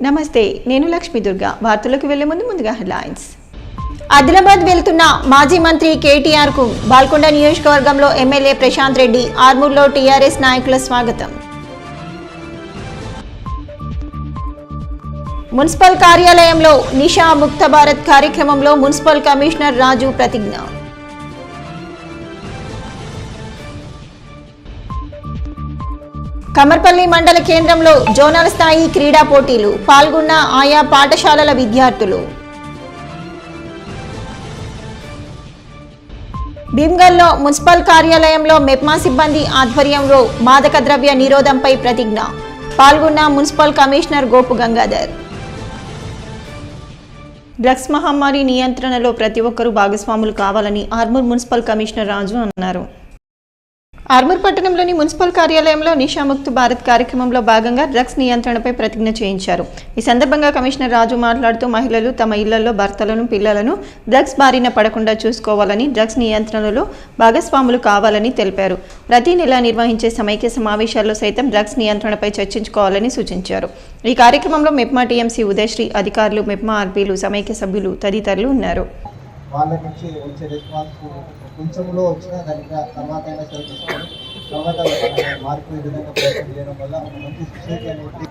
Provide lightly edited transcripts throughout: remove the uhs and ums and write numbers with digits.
నమస్తే, నేను లక్ష్మీ దుర్గా. వార్తలకు వెళ్లే ముందుగా హెడ్లైన్స్. ఆదిలాబాద్ వెళ్తున్న మాజీ మంత్రి కేటీఆర్ కు బాల్కొండ నియోజకవర్గంలో ఎమ్మెల్యే ప్రశాంత్ రెడ్డి, ఆర్మూర్లో టీఆర్ఎస్ నాయకుల స్వాగతం. మున్సిపల్ కార్యాలయంలో నిషా ముక్త భారత్ కార్యక్రమంలో మున్సిపల్ కమిషనర్ రాజు ప్రతిజ్ఞ. కమర్పల్లి మండల కేంద్రంలో జోనల్ స్థాయి క్రీడా పోటీలు, పాల్గొన్న ఆయా పాఠశాలల విద్యార్థులు. భీమ్గల్లో మున్సిపల్ కార్యాలయంలో మెప్మా సిబ్బంది ఆధ్వర్యంలో మాదక ద్రవ్య నిరోధంపై ప్రతిజ్ఞ, పాల్గొన్న municipal commissioner Gopu Gangadhar. Drugs మహమ్మారి నియంత్రణలో ప్రతి ఒక్కరూ భాగస్వాములు కావాలని ఆర్మూర్ మున్సిపల్ కమిషనర్ రాజు అన్నారు. ఆర్మూర్ పట్టణంలోని మున్సిపల్ కార్యాలయంలో నిషాముక్త భారత్ కార్యక్రమంలో భాగంగా డ్రగ్స్ నియంత్రణపై ప్రతిజ్ఞ చేయించారు. ఈ సందర్భంగా కమిషనర్ రాజు మాట్లాడుతూ మహిళలు తమ ఇళ్లలో భర్తలను, పిల్లలను డ్రగ్స్ బారిన పడకుండా చూసుకోవాలని, డ్రగ్స్ నియంత్రణలో భాగస్వాములు కావాలని తెలిపారు. ప్రతి నెల నిర్వహించే సమైక్య సమావేశాల్లో సైతం డ్రగ్స్ నియంత్రణపై చర్చించుకోవాలని సూచించారు. ఈ కార్యక్రమంలో మెప్మా టీఎంసీ ఉదయశ్రీ, అధికారులు, మెప్మా ఆర్పీలు, సమైక్య సభ్యులు తదితరులు ఉన్నారు. వాళ్ళ నుంచి వచ్చే రెస్పాన్స్ కొంచెంలో వచ్చినా దానికి తర్వాత అయినా సరే తీసుకొని తర్వాత మార్పు విధంగా ప్రయత్నం చేయడం వల్ల మంచి సొసైటీ అనేది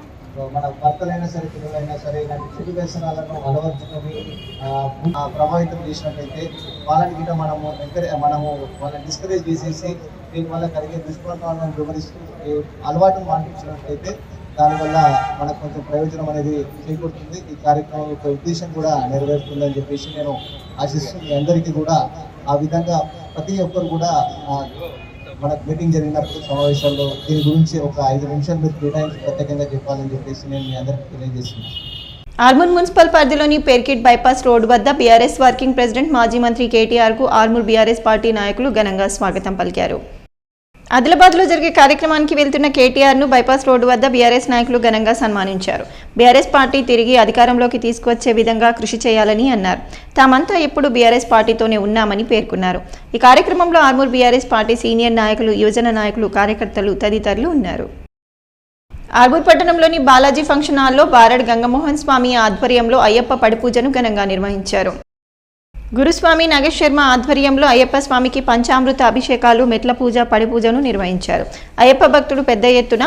మన భర్తలైనా సరే, పిల్లలైనా సరే ఇలాంటి చెడు వ్యసనాలను అలవర్చుకొని ప్రభావితం చేసినట్లయితే వాళ్ళని గిట్ట మనము వాళ్ళని డిస్కరేజ్ చేసేసి దీనివల్ల కలిగే దుష్ప్రభావాలను వివరిస్తూ అలవాటును మానిపించినట్లయితే దానివల్ల మనకు కొంచెం ప్రయోజనం అనేది చేకూరుతుంది. ఈ కార్యక్రమం యొక్క ఉద్దేశం కూడా నెరవేరుతుందని చెప్పేసి నేను ఆశిస్తూ మీ అందరికీ కూడా ఆ విధంగా ప్రతి ఒక్కరు కూడా మనకు మీటింగ్ జరిగినప్పుడు సమావేశాల్లో దీని గురించి ఒక 5 నిమిషాలు మీరు కేటాయించి ప్రత్యేకంగా చెప్పాలని చెప్పేసి నేను మీ అందరికీ తెలియజేస్తున్నాను. ఆర్మూర్ మున్సిపల్ పరిధిలోని పేర్కిట్ బైపాస్ రోడ్డు వద్ద బీఆర్ఎస్ వర్కింగ్ ప్రెసిడెంట్ మాజీ మంత్రి కేటీఆర్ కు ఆర్మూర్ బీఆర్ఎస్ పార్టీ నాయకులు ఘనంగా స్వాగతం పలికారు. ఆదిలాబాద్లో జరిగే కార్యక్రమానికి వెళ్తున్న కేటీఆర్ను బైపాస్ రోడ్డు వద్ద బీఆర్ఎస్ నాయకులు ఘనంగా సన్మానించారు. బీఆర్ఎస్ పార్టీ తిరిగి అధికారంలోకి తీసుకువచ్చే విధంగా కృషి చేయాలని అన్నారు. తామంతా ఎప్పుడు బీఆర్ఎస్ పార్టీతోనే ఉన్నామని పేర్కొన్నారు. ఈ కార్యక్రమంలో ఆర్మూర్ బీఆర్ఎస్ పార్టీ సీనియర్ నాయకులు, యువజన నాయకులు, కార్యకర్తలు తదితరులు ఉన్నారు. ఆర్మూర్ పట్టణంలోని బాలాజీ ఫంక్షన్ హాల్లో బారడ్ గంగమోహన్ స్వామి ఆధ్వర్యంలో అయ్యప్ప పడిపూజను ఘనంగా నిర్వహించారు. గురుస్వామి నగేష్ శర్మ ఆధ్వర్యంలో అయ్యప్ప స్వామికి పంచామృత అభిషేకాలు, మెట్ల పూజ, పడిపూజను నిర్వహించారు. అయ్యప్ప భక్తులు పెద్ద ఎత్తున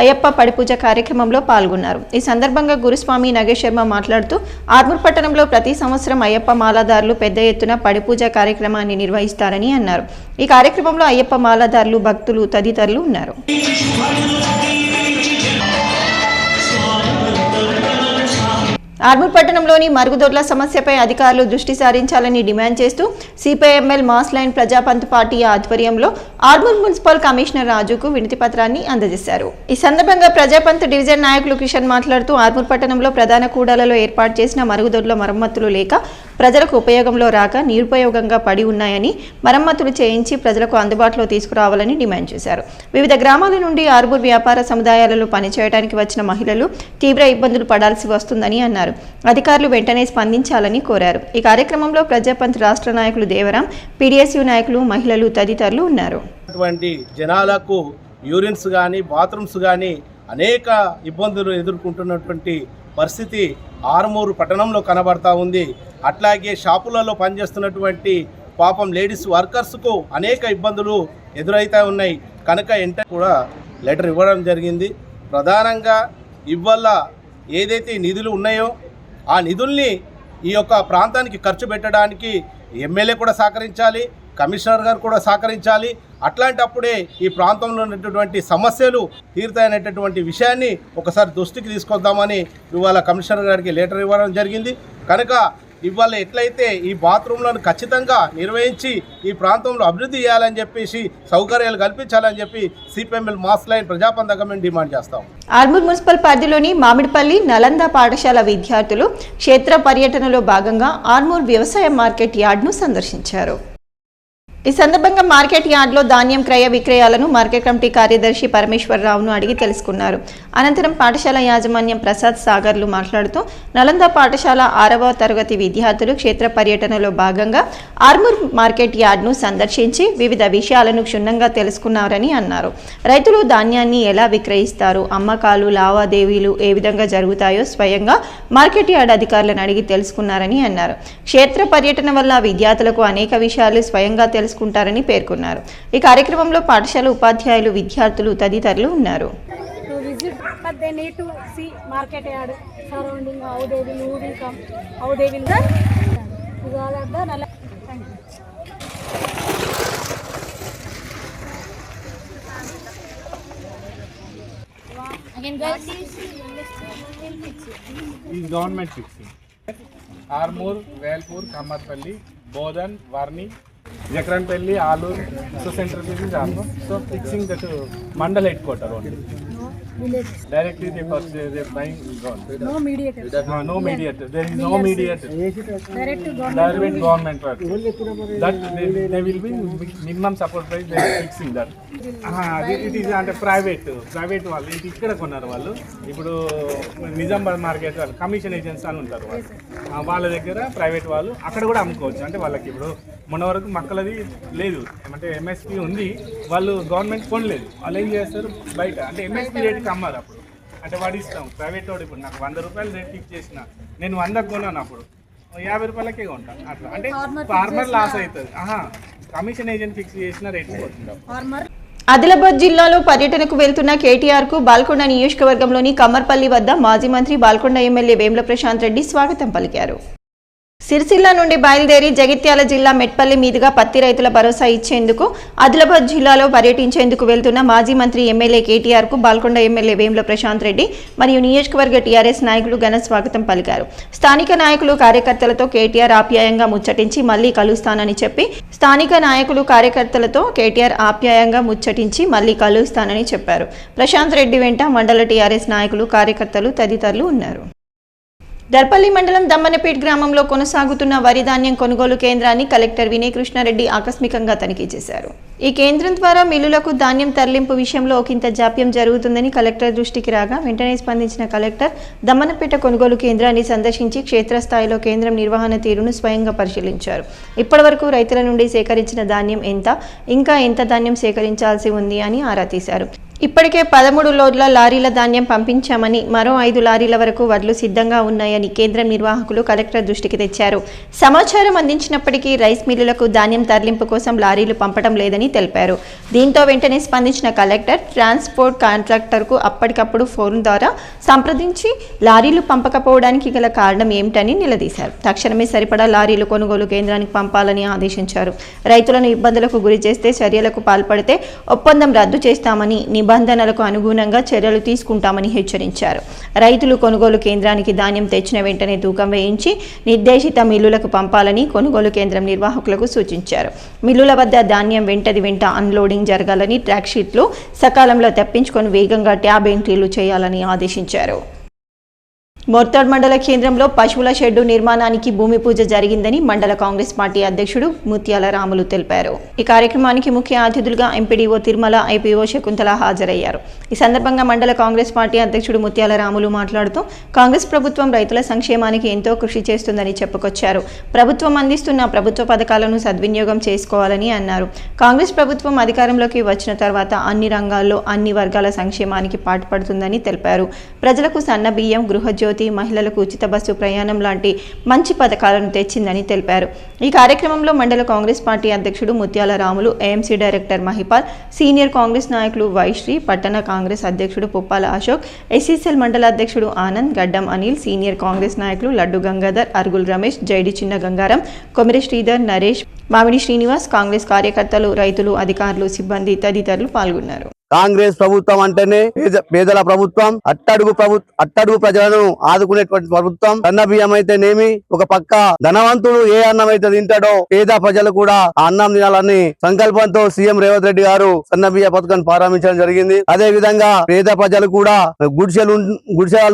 అయ్యప్ప పడిపూజ కార్యక్రమంలో పాల్గొన్నారు. ఈ సందర్భంగా గురుస్వామి నగేష్ శర్మ మాట్లాడుతూ ఆర్మూర్ పట్టణంలో ప్రతి సంవత్సరం అయ్యప్ప మాలాదారులు పెద్ద ఎత్తున పడిపూజ కార్యక్రమాన్ని నిర్వహిస్తారని అన్నారు. ఈ కార్యక్రమంలో అయ్యప్ప మాలాదారులు, భక్తులు తదితరులు ఉన్నారు. ఆర్మూర్ పట్టణంలోని మరుగుదొడ్ల సమస్యపై అధికారులు దృష్టి సారించాలని డిమాండ్ చేస్తూ CPIML mass line Prajapanth party ఆధ్వర్యంలో ఆర్మూర్ మున్సిపల్ కమిషనర్ రాజుకు వినతి పత్రాన్ని అందజేశారు. ఈ సందర్భంగా ప్రజాపంత్ డివిజన్ నాయకులు కిషన్ మాట్లాడుతూ ఆర్మూర్ పట్టణంలో ప్రధాన కూడలలో ఏర్పాటు చేసిన మరుగుదొడ్ల మరమ్మతులు లేక ప్రజలకు ఉపయోగంలో రాక నిరుపయోగంగా పడి ఉన్నాయని, మరమ్మతులు చేయించి ప్రజలకు అందుబాటులో తీసుకురావాలని డిమాండ్ చేశారు. వివిధ గ్రామాల నుండి ఆర్మూర్ వ్యాపార సముదాయాలలో పనిచేయడానికి వచ్చిన మహిళలు తీవ్ర ఇబ్బందులు పడాల్సి వస్తుందని అన్నారు. అధికారులు వెంటనే స్పందించాలని కోరారు. ఈ కార్యక్రమంలో ప్రజాపంత్ రాష్ట్ర నాయకులు దేవరాం, పీడీఎస్యూ నాయకులు, మహిళలు తదితరులు ఉన్నారు. జనాలకు యూరిన్స్ కానీ, బాత్రూమ్స్ కానీ అనేక ఇబ్బందులు ఎదుర్కొంటున్నటువంటి పరిస్థితి ఆర్మూరు పట్టణంలో కనబడతా ఉంది. అట్లాగే షాపులలో పనిచేస్తున్నటువంటి పాపం లేడీస్ వర్కర్స్కు అనేక ఇబ్బందులు ఎదురైతే ఉన్నాయి. కనుక కూడా లెటర్ ఇవ్వడం జరిగింది. ప్రధానంగా ఇవాళ ఏదైతే నిధులు ఉన్నాయో ఆ నిధుల్ని ఈ యొక్క ప్రాంతానికి ఖర్చు పెట్టడానికి ఎమ్మెల్యే కూడా సహకరించాలి, కమిషనర్ గారు కూడా సహకరించాలి. అట్లాంటప్పుడే ఈ ప్రాంతంలో ఉన్నటువంటి సమస్యలు తీరుతాయనేటటువంటి విషయాన్ని ఒకసారి దృష్టికి తీసుకొద్దామని ఇవాళ కమిషనర్ గారికి లెటర్ ఇవ్వడం జరిగింది. కనుక ఇవాళ ఎట్లయితే ఈ బాత్రూంలను ఖచ్చితంగా నిర్వహించి ఈ ప్రాంతంలో అభివృద్ధి చేయాలని చెప్పేసి సౌకర్యాలు కల్పించాలని చెప్పి సిపిఎంఎల్ మాస్ లైన్ ప్రజాపంతగా మేము డిమాండ్ చేస్తాం. ఆర్మూర్ మున్సిపల్ పరిధిలోని మామిడిపల్లి, నలంద పాఠశాల విద్యార్థులు క్షేత్ర పర్యటనలో భాగంగా ఆర్మూర్ వ్యవసాయ మార్కెట్ యార్డ్ను సందర్శించారు. ఈ సందర్భంగా మార్కెట్ యార్డ్లో ధాన్యం క్రయ విక్రయాలను మార్కెట్ కమిటీ కార్యదర్శి పరమేశ్వరరావును అడిగి తెలుసుకున్నారు. అనంతరం పాఠశాల యాజమాన్యం ప్రసాద్ సాగర్లు మాట్లాడుతూ నలంద పాఠశాల 6వ తరగతి విద్యార్థులు క్షేత్ర పర్యటనలో భాగంగా ఆర్మూర్ మార్కెట్ యార్డ్ను సందర్శించి వివిధ విషయాలను క్షుణ్ణంగా తెలుసుకున్నారని అన్నారు. రైతులు ధాన్యాన్ని ఎలా విక్రయిస్తారు, అమ్మకాలు లావాదేవీలు ఏ విధంగా జరుగుతాయో స్వయంగా మార్కెట్ యార్డ్ అధికారులను అడిగి తెలుసుకున్నారని అన్నారు. క్షేత్ర పర్యటన వల్ల విద్యార్థులకు అనేక విషయాలు స్వయంగా తెలుసుకుంటారని పేర్కొన్నారు. ఈ కార్యక్రమంలో పాఠశాల ఉపాధ్యాయులు, విద్యార్థులు తదితరులు ఉన్నారు. But they need to see market yard surrounding, how they will, who will come, how they will run. These all are the thank you. Again guys, is government fixing. Armoor, Velpur, Kamarpalli, Bodan, Varni, Jakranpalli, Alur, so central is Armoor. So fixing that Mandal headquarter only. villages. Directly they buying ground. No mediator. No mediator. There is no mediator. Direct to government. Direct government work. That they will be minimum support price. They are fixing that. It is under private వాళ్ళు ఇది ఇక్కడ కొన్నారు. వాళ్ళు ఇప్పుడు Nizamabad market వాళ్ళు commission agency అని ఉంటారు. వాళ్ళ దగ్గర ప్రైవేట్ వాళ్ళు అక్కడ కూడా అమ్ముకోవచ్చు. అంటే వాళ్ళకి ఇప్పుడు మొన్న వరకు మక్కలది లేదు, అంటే ఎంఎస్పీ ఉంది, వాళ్ళు గవర్నమెంట్ కొనలేదు. వాళ్ళు ఏం చేస్తారు, బయట అంటే ఎంఎస్పీ రేట్కి అమ్మారు. అప్పుడు అంటే వాడు ఇస్తాం ప్రైవేట్ వాడు. ఇప్పుడు నాకు 100 రూపాయలు రేట్ ఫిక్స్ చేసిన, నేను 100 కొన్నాను, అప్పుడు 50 రూపాయలకే కొంటాను. అట్లా అంటే ఫార్మర్ లాస్ అవుతుంది. కమిషన్ ఏజెంట్ ఫిక్స్ చేసిన రేట్ పోతుంటాం. ఆదిలాబాద్ జిల్లాలో పర్యటనకు వెళ్తున్న కేటీఆర్ కు బాల్కొండ నియోజకవర్గంలోని కమ్మర్పల్లి వద్ద మాజీ మంత్రి బాల్కొండ ఎమ్మెల్యే వేముల ప్రశాంత్ రెడ్డి స్వాగతం పలికారు. సిరిసిల్ల నుండి బయలుదేరి జగిత్యాల జిల్లా మెట్పల్లి మీదుగా పత్తి రైతుల భరోసా ఇచ్చేందుకు ఆదిలాబాద్ జిల్లాలో పర్యటించేందుకు వెళ్తున్న మాజీ మంత్రి ఎమ్మెల్యే కేటీఆర్ కు బాల్కొండ ఎమ్మెల్యే వేముల ప్రశాంత్ రెడ్డి మరియు నియోజకవర్గ టీఆర్ఎస్ నాయకులు ఘన స్వాగతం పలికారు. స్థానిక నాయకులు కార్యకర్తలతో కేటీఆర్ ఆప్యాయంగా ముచ్చటించి మళ్లీ కలుస్తానని చెప్పి చెప్పారు. ప్రశాంత్ రెడ్డి వెంట మండల టీఆర్ఎస్ నాయకులు, కార్యకర్తలు తదితరులు ఉన్నారు. దర్పల్లి మండలం దమ్మనపేట్ గ్రామంలో కొనసాగుతున్న వరి ధాన్యం కొనుగోలు కేంద్రాన్ని కలెక్టర్ వినయ్ కృష్ణారెడ్డి ఆకస్మికంగా తనిఖీ చేశారు. ఈ కేంద్రం ద్వారా మిల్లులకు ధాన్యం తరలింపు విషయంలో ఒకంత జాప్యం జరుగుతుందని కలెక్టర్ దృష్టికి రాగా వెంటనే స్పందించిన కలెక్టర్ దమ్మనపేట కొనుగోలు కేంద్రాన్ని సందర్శించి క్షేత్రస్థాయిలో కేంద్రం నిర్వహణ తీరును స్వయంగా పరిశీలించారు. ఇప్పటివరకు రైతుల నుండి సేకరించిన ధాన్యం ఎంత, ఇంకా ఎంత ధాన్యం సేకరించాల్సి ఉంది అని ఆరా తీశారు. ఇప్పటికే 13 లోడ్ల లారీల ధాన్యం పంపించామని, మరో 5 లారీల వరకు వడ్లు సిద్ధంగా ఉన్నాయని కేంద్రం నిర్వాహకులు కలెక్టర్ దృష్టికి తెచ్చారు. సమాచారం అందించినప్పటికీ రైస్ మిల్లులకు ధాన్యం తరలింపు కోసం లారీలు పంపడం లేదని తెలిపారు. దీంతో వెంటనే స్పందించిన కలెక్టర్ ట్రాన్స్పోర్ట్ కాంట్రాక్టర్కు అప్పటికప్పుడు ఫోన్ ద్వారా సంప్రదించి లారీలు పంపకపోవడానికి గల కారణం ఏమిటని నిలదీశారు. తక్షణమే సరిపడా లారీలు కొనుగోలు కేంద్రానికి పంపాలని ఆదేశించారు. రైతులను ఇబ్బందులకు గురి చేస్తే చర్యలకు పాల్పడితే ఒప్పందం రద్దు చేస్తామని, నిబంధనలకు అనుగుణంగా చర్యలు తీసుకుంటామని హెచ్చరించారు. రైతులు కొనుగోలు కేంద్రానికి ధాన్యం తెచ్చిన వెంటనే తూకం వేయించి నిర్దేశిత మిల్లులకు పంపాలని కొనుగోలు కేంద్రం నిర్వాహకులకు సూచించారు. మిల్లుల వద్ద ధాన్యం వెంట అన్లోడింగ్ జరగాలని, ట్రాక్ షీట్లు సకాలంలో తెప్పించుకొని వేగంగా ట్యాబ్ ఎంట్రీలు చేయాలని ఆదేశించారు. మోర్తాడ్ మండల కేంద్రంలో పశువుల షెడ్డు నిర్మాణానికి భూమి పూజ జరిగిందని మండల కాంగ్రెస్ పార్టీ అధ్యక్షుడు ముత్యాల రాములు తెలిపారు. ఈ కార్యక్రమానికి ముఖ్య అతిథులుగా ఎంపీడీఓ తిరుమల, ఐపీఓ శకుంతల హాజరయ్యారు. ఈ సందర్భంగా మండల కాంగ్రెస్ పార్టీ అధ్యక్షుడు ముత్యాల రాములు మాట్లాడుతూ కాంగ్రెస్ ప్రభుత్వం రైతుల సంక్షేమానికి ఎంతో కృషి చేస్తుందని చెప్పుకొచ్చారు. ప్రభుత్వం అందిస్తున్న ప్రభుత్వ పథకాలను సద్వినియోగం చేసుకోవాలని అన్నారు. కాంగ్రెస్ ప్రభుత్వం అధికారంలోకి వచ్చిన తర్వాత అన్ని రంగాల్లో అన్ని వర్గాల సంక్షేమానికి పాటుపడుతుందని తెలిపారు. ప్రజలకు సన్న బియ్యం, గృహజ్యోతి, మహిళలకు ఉచిత బస్సు ప్రయాణం లాంటి మంచి పథకాలను తెచ్చిందని తెలిపారు. ఈ కార్యక్రమంలో మండల కాంగ్రెస్ పార్టీ అధ్యక్షుడు ముత్యాల Ramulu, AMC director Mahipal, senior Congress నాయకులు వైశ్రీ, పట్టణ కాంగ్రెస్ అధ్యక్షుడు పుప్పాల అశోక్, ఎస్సీసీఎల్ మండల అధ్యక్షుడు ఆనంద్, గడ్డం అనిల్, సీనియర్ కాంగ్రెస్ నాయకులు లడ్డు గంగాధర్, అరుగుల్ రమేష్, జైడి చిన్న గంగారం, కొమిరి శ్రీధర్, నరేష్, మామిడి శ్రీనివాస్, కాంగ్రెస్ కార్యకర్తలు, రైతులు, అధికారులు, సిబ్బంది తదితరులు పాల్గొన్నారు. కాంగ్రెస్ ప్రభుత్వం అంటేనే పేదల ప్రభుత్వం, అట్టడుగు ప్రజలను ఆదుకునేటువంటి ప్రభుత్వం. సన్న బియ్యం అయితేనేమి, ఒక పక్క ధనవంతుడు ఏ అన్నం అయితే తింటాడో పేద ప్రజలు కూడా ఆ అన్నం తినాలని సంకల్పంతో సీఎం రేవంత్ రెడ్డి గారు సన్న బియ్య పథకాన్ని ప్రారంభించడం జరిగింది. అదే విధంగా పేద ప్రజలు కూడా గుడిసెలు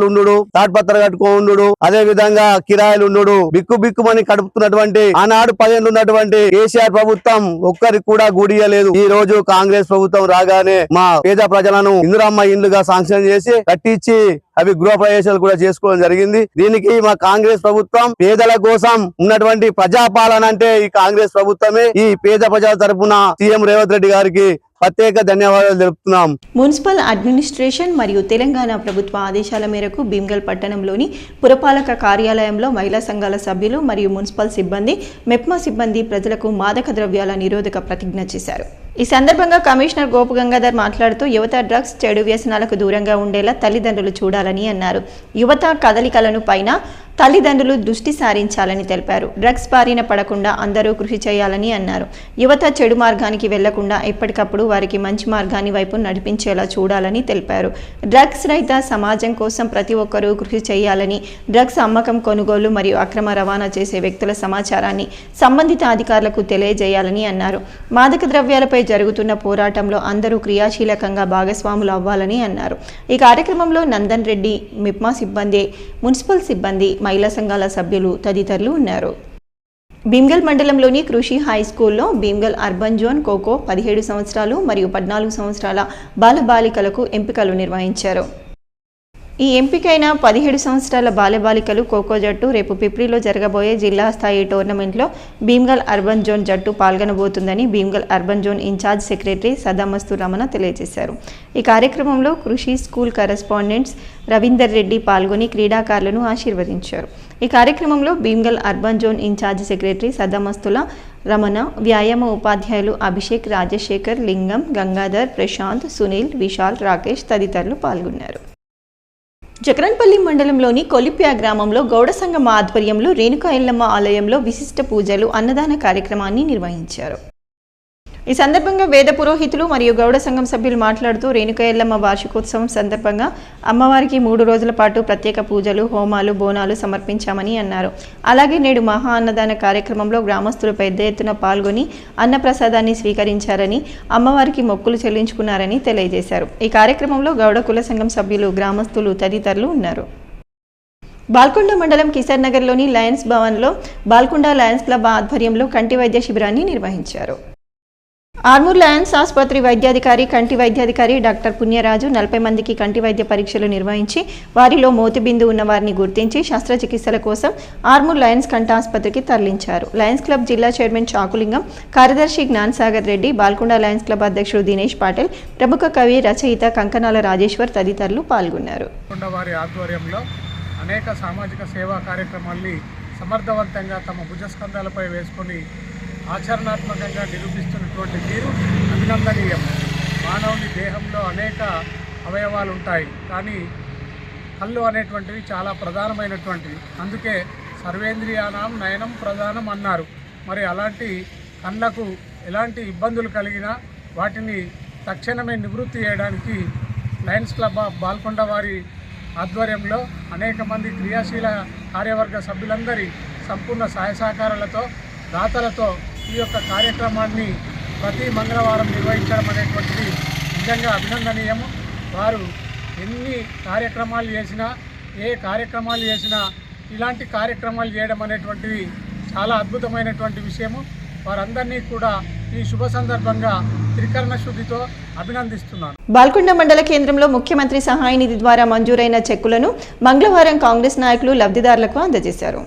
ఉండు, తాడ్పత్ర కట్టుకో ఉండు, అదే విధంగా కిరాయిలు ఉండు, బిక్కుమని కడుపుతున్నటువంటి ఆనాడు 10 ఉన్నటువంటి కేసీఆర్ ప్రభుత్వం ఒక్కరికి కూడా గుడియలేదు. ఈ రోజు కాంగ్రెస్ ప్రభుత్వం రాగానే మా పేద ప్రజలను ఇందిరమ్మ ఇండ్లుగా శాంక్షన్ చేసి కట్టించి అవి గృహ ప్రవేశాలు కూడా చేసుకోవడం జరిగింది. దీనికి మా కాంగ్రెస్ ప్రభుత్వం పేదల కోసం ఉన్నటువంటి ప్రజాపాలన అంటే ఈ కాంగ్రెస్ ప్రభుత్వమే. ఈ పేద ప్రజల తరపున సీఎం రేవంత్ రెడ్డి గారికి ప్రత్యేక ధన్యవాదాలు తెలుపుతున్నాం. మున్సిపల్ అడ్మినిస్ట్రేషన్ మరియు తెలంగాణ ప్రభుత్వ ఆదేశాల మేరకు భీమ్గల్ పట్టణంలోని పురపాలక కార్యాలయంలో మహిళా సంఘాల సభ్యులు మరియు మున్సిపల్ సిబ్బంది, మెప్మా సిబ్బంది ప్రజలకు మాదక ద్రవ్యాల నిరోధక ప్రతిజ్ఞ చేశారు. ఈ సందర్భంగా కమిషనర్ గోపు గంగాధర్ మాట్లాడుతూ యువత డ్రగ్స్, చెడు వ్యసనాలకు దూరంగా ఉండేలా తల్లిదండ్రులు చూడాలని అన్నారు. యువత కదలికలను పైన తల్లిదండ్రులు దృష్టి సారించాలని తెలిపారు. డ్రగ్స్ బారిన పడకుండా అందరూ కృషి చేయాలని అన్నారు. యువత చెడు మార్గానికి వెళ్లకుండా ఎప్పటికప్పుడు వారికి మంచి మార్గాన్ని వైపు నడిపించేలా చూడాలని తెలిపారు. డ్రగ్స్ రహిత సమాజం కోసం ప్రతి ఒక్కరూ కృషి చేయాలని, డ్రగ్స్ అమ్మకం, కొనుగోలు మరియు అక్రమ రవాణా చేసే వ్యక్తుల సమాచారాన్ని సంబంధిత అధికారులకు తెలియజేయాలని అన్నారు. మాదక ద్రవ్యాలపై జరుగుతున్న పోరాటంలో అందరూ క్రియాశీలకంగా భాగస్వాములు అవ్వాలని అన్నారు. ఈ కార్యక్రమంలో నందన్ రెడ్డి, మిప్మా సిబ్బంది, మున్సిపల్ సిబ్బంది, మహిళా సంఘాల సభ్యులు తదితరులు ఉన్నారు. భీమ్గల్ మండలంలోని కృషి హై స్కూల్లో భీమ్గల్ అర్బన్ జోన్ ఖోఖో 17 సంవత్సరాలు మరియు 14 సంవత్సరాల బాలబాలికలకు ఎంపికలు నిర్వహించారు. ఈ ఎంపికైన 17 సంవత్సరాల బాలబాలికలు ఖోఖో జట్టు రేపు పిప్రిలో జరగబోయే జిల్లా స్థాయి టోర్నమెంట్లో భీమ్గల్ అర్బన్ జోన్ జట్టు పాల్గొనబోతుందని Bheemgal urban zone in-charge secretary Sadamastu Ramana తెలియజేశారు. ఈ కార్యక్రమంలో కృషి స్కూల్ కరెస్పాండెంట్స్ రవీందర్ రెడ్డి పాల్గొని క్రీడాకారులను ఆశీర్వదించారు. ఈ కార్యక్రమంలో Bheemgal urban zone in-charge secretary Sadamastula Ramana, వ్యాయామ ఉపాధ్యాయులు అభిషేక్, రాజశేఖర్, లింగం, గంగాధర్, ప్రశాంత్, సునీల్, విశాల్, రాకేష్ తదితరులు పాల్గొన్నారు. జకరన్పల్లి మండలంలోని కొలిప్యా గ్రామంలో గౌడ సంఘం ఆధ్వర్యంలో రేణుకా ఎల్లమ్మ ఆలయంలో విశిష్ట పూజలు, అన్నదాన కార్యక్రమాన్ని నిర్వహించారు. ఈ సందర్భంగా వేద పురోహితులు మరియు గౌడ సంఘం సభ్యులు మాట్లాడుతూ రేణుకా ఎల్లమ్మ వార్షికోత్సవం సందర్భంగా అమ్మవారికి 3 రోజుల పాటు ప్రత్యేక పూజలు, హోమాలు, బోనాలు సమర్పించామని అన్నారు. అలాగే నేడు మహా అన్నదాన కార్యక్రమంలో గ్రామస్తులు పెద్ద ఎత్తున పాల్గొని అన్నప్రసాదాన్ని స్వీకరించారని, అమ్మవారికి మొక్కులు చెల్లించుకున్నారని తెలియజేశారు. ఈ కార్యక్రమంలో గౌడ కుల సంఘం సభ్యులు, గ్రామస్తులు తదితరులు ఉన్నారు. బాల్కొండ మండలం కిసార్ నగర్లోని లయన్స్ భవన్లో బాల్కొండ లయన్స్ క్లబ్ ఆధ్వర్యంలో కంటి వైద్య శిబిరాన్ని నిర్వహించారు. ఆర్మూర్ లయన్స్ ఆసుపత్రి వైద్యాధికారి, కంటి వైద్యాధికారి డాక్టర్ పుణ్యరాజు 40 మందికి కంటి వైద్య పరీక్షలు నిర్వహించి వారిలో మోతిబిందు ఉన్న వారిని గుర్తించి శస్త్రచికిత్సల కోసం ఆర్మూర్ లయన్స్ కంటి ఆసుపత్రికి తరలించారు. లయన్స్ క్లబ్ జిల్లా చైర్మన్ చాకులింగం, కార్యదర్శి జ్ఞాన్సాగర్ రెడ్డి, బాల్కొండ లయన్స్ క్లబ్ అధ్యక్షుడు దినేష్ పాటిల్, ప్రముఖ కవి, రచయిత కంకనాల రాజేశ్వర్ తదితరులు పాల్గొన్నారు. వారి ఆధ్వర్యంలో అనేక సామాజిక సేవా కార్యక్రమాల్ని సమర్థవంతంగా తమ భుజస్కంధాలపై వేసుకొని ఆచరణాత్మకంగా నిరూపిస్తున్నటువంటి తీరు అభినందనీయం. మానవుని దేహంలో అనేక అవయవాలు ఉంటాయి, కానీ కళ్ళు అనేటువంటివి చాలా ప్రధానమైనటువంటివి. అందుకే సర్వేంద్రియానాం నయనం ప్రధానం అన్నారు. మరి అలాంటి కళ్ళకు ఎలాంటి ఇబ్బందులు కలిగినా వాటిని తక్షణమే నివృత్తి చేయడానికి లయన్స్ క్లబ్ ఆఫ్ బాల్కొండ వారి ఆధ్వర్యంలో అనేక మంది క్రియాశీల కార్యవర్గ సభ్యులందరి సంపూర్ణ సహాయ సహకారాలతో, దాతలతో ఈ యొక్క కార్యక్రమాన్ని ప్రతి మంగళవారం నిర్వహించడం అనేటువంటిది నిజంగా అభినందనీయము. వారు ఎన్ని కార్యక్రమాలు చేసినా, ఏ కార్యక్రమాలు చేసినా ఇలాంటి కార్యక్రమాలు చేయడం అనేటువంటిది చాలా అద్భుతమైనటువంటి విషయము. వారందరినీ కూడా ఈ శుభ సందర్భంగా త్రికరణ శుద్ధితో అభినందిస్తున్నాను. బాల్కొండ మండల కేంద్రంలో ముఖ్యమంత్రి సహాయ నిధి ద్వారా మంజూరైన చెక్కులను మంగళవారం కాంగ్రెస్ నాయకులు లబ్ధిదారులకు అందజేశారు.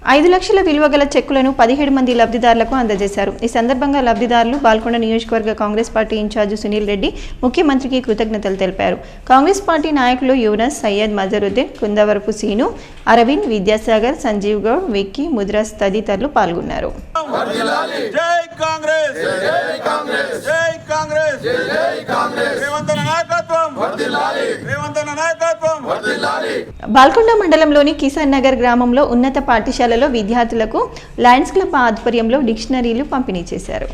5 లక్షల విలువ గల చెక్కులను 17 మంది లబ్ధిదారులకు అందజేశారు. ఈ సందర్భంగా లబ్ధిదారులు బాల్కొండ నియోజకవర్గ కాంగ్రెస్ పార్టీ ఇన్ఛార్జి సునీల్ రెడ్డి ముఖ్యమంత్రికి కృతజ్ఞతలు తెలిపారు. కాంగ్రెస్ పార్టీ నాయకులు యూనస్, సయ్యద్, మజరుద్దీన్, కుందవరపు సీను, అరవింద్, విద్యాసాగర్, సంజీవ్ గౌడ్, విక్కీ, ముద్రాస్ తదితరులు పాల్గొన్నారు. బాల్కొండ మండలంలోని కిసాన్ నగర్ గ్రామంలో ఉన్నత పాఠశాలలో విద్యార్థులకు లయన్స్ క్లబ్ ఆధ్వర్యంలో డిక్షనరీలు పంపిణీ చేశారు.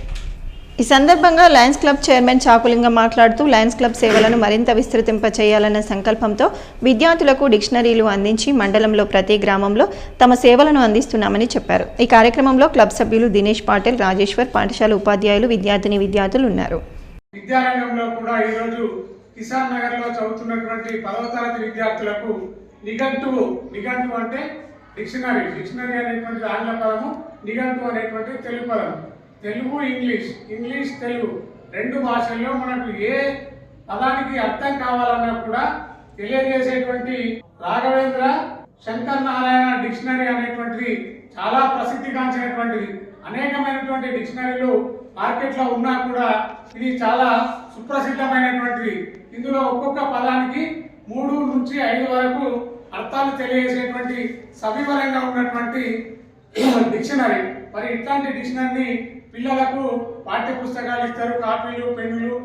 ఈ సందర్భంగా లయన్స్ క్లబ్ చైర్మన్ చాకులింగం మాట్లాడుతూ లయన్స్ క్లబ్ సేవలను మరింత విస్తృతింపచేయాలన్న సంకల్పంతో విద్యార్థులకు డిక్షనరీలు అందించి మండలంలో ప్రతి గ్రామంలో తమ సేవలను అందిస్తున్నామని చెప్పారు. ఈ కార్యక్రమంలో క్లబ్ సభ్యులు దినేష్ పాటిల్, రాజేశ్వర్, పాఠశాల ఉపాధ్యాయులు, విద్యార్థులు ఉన్నారు. విద్యారంగంలో కూడా ఈరోజు కిసాన్ నగర్లో చదువుతున్నటువంటి 10వ తరగతి విద్యార్థులకు నిఘంటు అంటే డిక్షనరీ అనేటువంటి ఆంగ్ల పదము, నిఘంటు అనేటువంటి తెలుగు పదము. తెలుగు ఇంగ్లీష్ తెలుగు రెండు భాషల్లో మనకు ఏ పదానికి అర్థం కావాలన్నా కూడా తెలియజేసేటువంటి రాఘవేంద్ర శంకర్ నారాయణ డిక్షనరీ అనేటువంటిది చాలా ప్రసిద్ధిగాంచినటువంటిది. అనేకమైనటువంటి డిక్షనరీలు మార్కెట్లో ఉన్నా కూడా ఇది చాలా సుప్రసిద్ధమైనటువంటిది. ఇందులో ఒక్కొక్క పదానికి 3 నుంచి 5 వరకు అర్థాలు తెలియజేసేటువంటి సవివరంగా ఉన్నటువంటి డిక్షనరీ. మరి ఇట్లాంటి డిక్షనరీని పిల్లలకు పాఠ్య పుస్తకాలు ఇస్తారు, కాపీలు, పెన్నులు.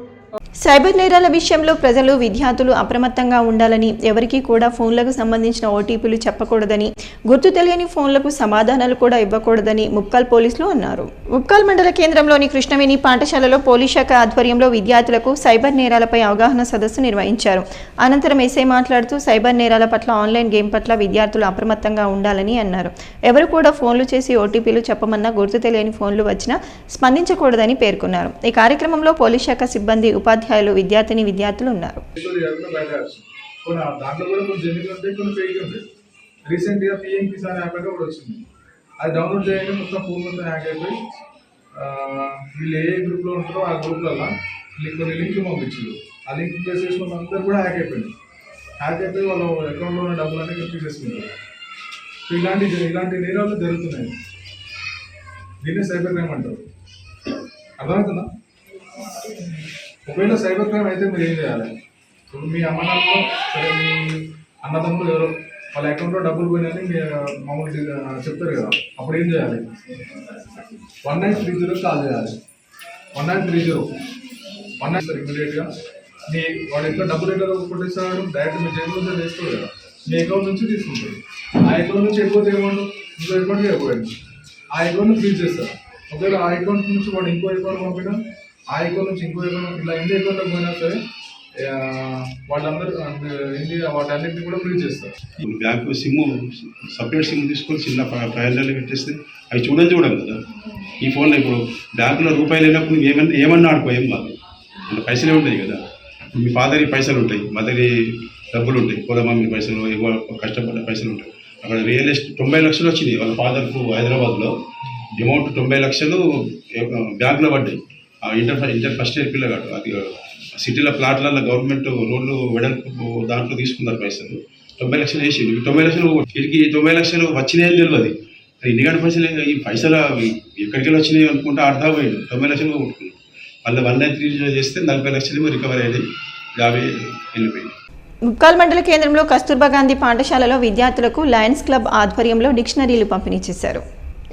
సైబర్ నేరాల విషయంలో ప్రజలు, విద్యార్థులు అప్రమత్తంగా ఉండాలని, ఎవరికీ కూడా ఫోన్లకు సంబంధించిన ఓటీపీలు చెప్పకూడదని, గుర్తు తెలియని ఫోన్లకు సమాధానాలు కూడా ఇవ్వకూడదని ముప్కాల్ పోలీసులు అన్నారు. ముప్కాల్ మండల కేంద్రంలోని కృష్ణవేణి పాఠశాలలో పోలీస్ శాఖ ఆధ్వర్యంలో విద్యార్థులకు సైబర్ నేరాలపై అవగాహన సదస్సు నిర్వహించారు. అనంతరం ఎస్ఐ మాట్లాడుతూ సైబర్ నేరాల పట్ల, ఆన్లైన్ గేమ్ పట్ల విద్యార్థులు అప్రమత్తంగా ఉండాలని అన్నారు. ఎవరు కూడా ఫోన్లు చేసి ఓటీపీలు చెప్పమన్నా, గుర్తు తెలియని ఫోన్లు వచ్చినా స్పందించకూడదని పేర్కొన్నారు. ఈ కార్యక్రమంలో పోలీస్ శాఖ సిబ్బంది, ఉపాధ్యాయులు, విద్యార్థులు ఉన్నారు. రీసెంట్గా పిఎం కిసాన్ యాప్ అంటే కూడా వచ్చింది. అది డౌన్లోడ్ చేయగానే మొత్తం ఫోన్ మొత్తం హ్యాక్ అయిపోయి వీళ్ళు ఏ గ్రూప్లో ఉంటారో ఆ గ్రూప్లలో కొన్ని లింక్ పంపించారు. ఆ లింక్ ప్లేస్ చేసుకున్న అందరూ కూడా హ్యాక్ అయిపోయింది. వాళ్ళ అకౌంట్లో ఉన్న డబ్బులన్నీ క్లిక్ చేసుకుంటారు. సో ఇలాంటి నేరాలు జరుగుతున్నాయి. దీన్ని సైబర్ క్రైమ్ అంటారు. అర్థమవుతుందా? ఒకవేళ సైబర్ క్రైమ్ అయితే మీరు ఏం చేయాలి? ఇప్పుడు మీ అమ్మనాన్నలో సరే, మీ అన్నదమ్ములు ఎవరో వాళ్ళ అకౌంట్లో డబ్బులు పోయినాయని మామూలుగా చెప్తారు కదా, అప్పుడు ఏం చేయాలి? 1930 కాల్ చేయాలి. 1930 ఇమీడియట్గా మీ వాడు ఎట్లా డబ్బులు ఎట్లా కొట్టేస్తాడు, డైరెక్ట్ మీ జేబులో నుంచి వేసుకోడు కదా, మీ అకౌంట్ నుంచి తీసుకుంటాడు. ఆ అకౌంట్ నుంచి వెళ్ళిపోతే అమౌంట్ ఇంకో అకౌంట్కి వెళ్ళిపోయింది. ఆ అకౌంట్ని ఫ్రీజ్ చేస్తారు. ఒకవేళ ఆ అకౌంట్ నుంచి వాడు ఇంకో అకౌంట్ పంపినా, ఆ అకౌంట్ నుంచి ఇంకో అకౌంట్, ఇలా ఎన్ని అకౌంట్లకు పోయినా సరే వాళ్ళందరూ వాటన్నిటిని కూడా ఫ్రీజ్ చేస్తారు. బ్యాంకు సిమ్, సపరేట్ సిమ్ తీసుకొని చిన్న 500 పెట్టేస్తే అవి చూడం కదా. ఈ ఫోన్లో ఇప్పుడు బ్యాంకులో రూపాయలు లేనప్పుడు ఏమన్నా ఆడుకోం కాదు, అంటే పైసలే ఉంటాయి కదా. మీ ఫాదర్ పైసలు ఉంటాయి, మదర్ డబ్బులు ఉంటాయి, మమ్మీ పైసలు, కష్టపడ్డ పైసలు ఉంటాయి. అక్కడ రియల్ ఎస్టేట్ 90 లక్షలు వచ్చినాయి వాళ్ళ ఫాదర్కు. హైదరాబాద్లో అమౌంట్ 90 లక్షలు బ్యాంకులో పడ్డాయి. ఇంటర్ ఫస్ట్ ఇయర్ పిల్లగాడు. అది సిటీలో ప్లాట్లలో గవర్నమెంట్ రోడ్లు వెడల్పు దాంట్లో తీసుకున్నారు పైసలు. 90 లక్షలు వేసి 90 లక్షలు వీటికి 90 లక్షలు వచ్చినాయని తెలియదు. ఇన్నిగంట పైసలు, ఈ పైసలు ఎక్కడికి వచ్చినాయి అనుకుంటే అర్థమైంది. 90 లక్షలు కొట్టుకున్నాం. మళ్ళీ 193 చేస్తే 40 లక్షలు రికవరీ అయ్యి 50 వెళ్ళిపోయింది. ముప్కాల్ మండల కేంద్రంలో కస్తూర్బా గాంధీ పాఠశాలలో విద్యార్థులకు లయన్స్ క్లబ్ ఆధ్వర్యంలో డిక్షనరీలు పంపిణీ చేశారు.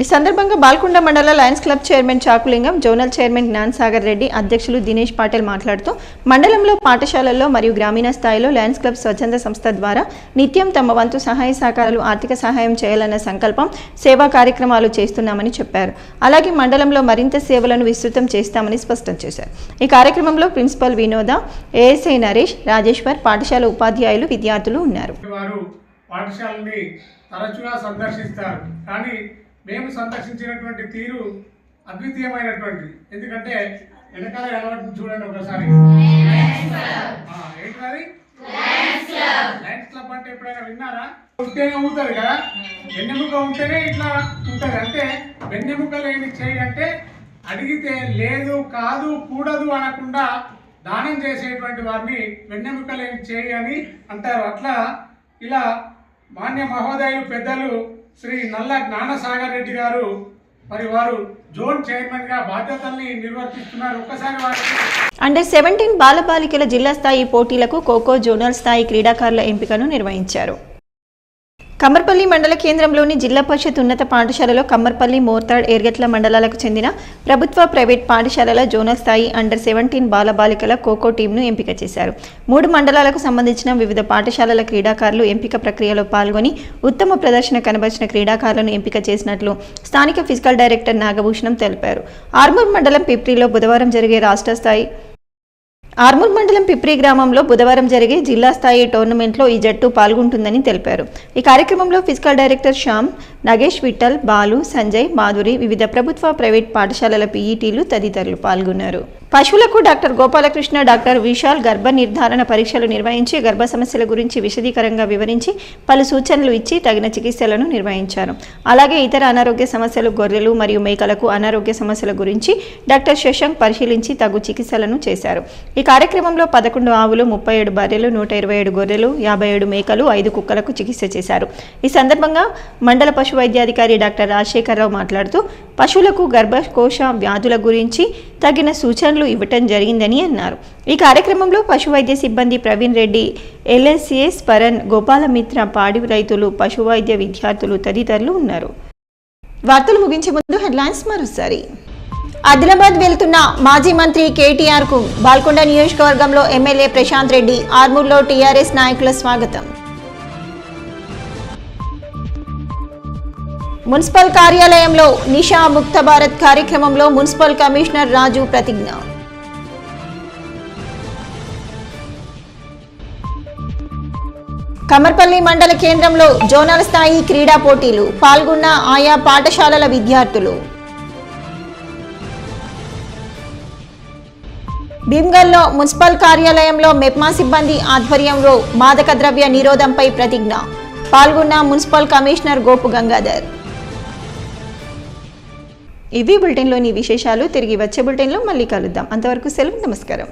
ఈ సందర్భంగా బాల్కొండ మండల Lions Club chairman Chakulingam, zonal chairman Gyan Sagar Reddy, అధ్యక్షులు దినేష్ పాటిల్ మాట్లాడుతూ మండలంలో పాఠశాలల్లో మరియు గ్రామీణ స్థాయిలో లయన్స్ క్లబ్ స్వచ్ఛంద సంస్థ ద్వారా నిత్యం తమ వంతు సహాయ సహకారాలు, ఆర్థిక సహాయం చేయాలన్న సంకల్పం, సేవా కార్యక్రమాలు చేస్తున్నామని చెప్పారు. అలాగే మండలంలో మరింత సేవలను విస్తృతం చేస్తామని స్పష్టం చేశారు. ఈ కార్యక్రమంలో ప్రిన్సిపల్ వినోద, ఏఎస్ఐ నరేష్, రాజేశ్వర్, పాఠశాల ఉపాధ్యాయులు, విద్యార్థులు ఉన్నారు. పాఠశాలని తరచుగా సందర్శిస్తారు, కానీ మేము సందర్శించినటువంటి తీరు అద్వితీయమైనటువంటిది. ఎందుకంటే వెనకాల అలవాటు చూడండి ఒకసారి. ఏంటది లయన్స్ క్లబ్ అంటే ఎప్పుడైనా విన్నారా? ఉంటేనే ఊతారు కదా, వెన్నెముక ఉంటేనే ఇట్లా ఉంటుంది. అంటే వెన్నెముక లేని చేయి అంటే అడిగితే లేదు, కాదు, కూడదు అనకుండా దానం చేసేటువంటి వారిని వెన్నెముక లేని చేయి అని అంటారు. అట్లా ఇలా మాన్య మహోదయులు పెద్దలు శ్రీ నల్ల జ్ఞానసాగర్ రెడ్డి గారు, మరి వారు జోన్ చైర్మన్ గా బాధ్యతల్ని నిర్వర్తిస్తున్నారు. ఒక్కసారి వారికి అండర్ 17 బాలబాలికల జిల్లా స్థాయి పోటీలకు ఖోఖో జోనల్ స్థాయి క్రీడాకారుల ఎంపికను నిర్వహించారు. కమ్మర్పల్లి మండల కేంద్రంలోని జిల్లా పరిషత్ ఉన్నత పాఠశాలలో కమ్మర్పల్లి మోర్తాడ్ ఎర్గట్ల మండలాలకు చెందిన ప్రభుత్వ ప్రైవేట్ పాఠశాలల జోనల్ స్థాయి అండర్ 17 బాలబాలికల ఖోఖో టీంను ఎంపిక చేశారు. 3 మండలాలకు సంబంధించిన వివిధ పాఠశాలల క్రీడాకారులు ఎంపిక ప్రక్రియలో పాల్గొని ఉత్తమ ప్రదర్శన కనబరిచిన క్రీడాకారులను ఎంపిక చేసినట్లు స్థానిక ఫిజికల్ డైరెక్టర్ నాగభూషణం తెలిపారు. ఆర్మూర్ మండలం పిప్రిలో బుధవారం జరిగే ఆర్మూర్ మండలం పిప్రి గ్రామంలో బుధవారం జరిగే జిల్లా స్థాయి టోర్నమెంట్లో ఈ జట్టు పాల్గొంటుందని తెలిపారు. ఈ కార్యక్రమంలో ఫిజికల్ డైరెక్టర్ శ్యామ్, నగేష్, విఠల్, బాలు, సంజయ్, మాధురి, వివిధ ప్రభుత్వ ప్రైవేట్ పాఠశాలల పీఈటీలు తదితరులు పాల్గొన్నారు. పశువులకు డాక్టర్ గోపాలకృష్ణ, డాక్టర్ విశాల్ గర్భ నిర్ధారణ పరీక్షలు నిర్వహించి గర్భ సమస్యల గురించి విశదీకరంగా వివరించి పలు సూచనలు ఇచ్చి తగిన చికిత్సలను నిర్వహించారు. అలాగే ఇతర అనారోగ్య సమస్యలు, గొర్రెలు మరియు మేకలకు అనారోగ్య సమస్యల గురించి డాక్టర్ శశాంక్ పరిశీలించి తగు చికిత్సలను చేశారు. ఈ కార్యక్రమంలో 11 ఆవులు, 37 బర్రెలు, 127 గొర్రెలు, 57 మేకలు, 5 కుక్కలకు చికిత్స చేశారు. ఈ సందర్భంగా మండల పశు వైద్యాధికారి డాక్టర్ రాజశేఖరరావు మాట్లాడుతూ పశువులకు గర్భకోశ వ్యాధుల గురించి తగిన సూచనలు ఇవ్వటం జరిగిందని అన్నారు. ఈ కార్యక్రమంలో పశు వైద్య సిబ్బంది ప్రవీణ్ రెడ్డి, LSCS పరన్, గోపాలమిత్ర, పాడి రైతులు, పశు వైద్య విద్యార్థులు తదితరులు ఉన్నారు. వార్తలు ముగించే ముందు హెడ్లైన్స్ మరోసారి. ఆదిలాబాద్ వెళ్తున్న మాజీ మంత్రి కేటీఆర్ కు బాల్కొండ నియోజకవర్గంలో ఎమ్మెల్యే ప్రశాంత్ రెడ్డి, ఆర్మూర్లో టీఆర్ఎస్ నాయకుల స్వాగతం. మున్సిపల్ కార్యాలయంలో నిషా ముక్త భారత్ కార్యక్రమంలో మున్సిపల్ కమిషనర్ రాజు ప్రతిజ్ఞ. కమ్మర్పల్లి మండల కేంద్రంలో జోనల్ స్థాయి క్రీడా పోటీలు, పాల్గొన్న ఆయా పాఠశాలల విద్యార్థులు. భీమ్గల్లో మున్సిపల్ కార్యాలయంలో మెప్మా సిబ్బంది ఆధ్వర్యంలో మాదక ద్రవ్య నిరోధంపై ప్రతిజ్ఞ, పాల్గొన్న మున్సిపల్ కమిషనర్ గోపు గంగాధర్. ఇవి బులెటిన్లోని విశేషాలు. తిరిగి వచ్చే బులెటిన్లో మళ్ళీ కలుద్దాం. అంతవరకు సెలవు. నమస్కారం.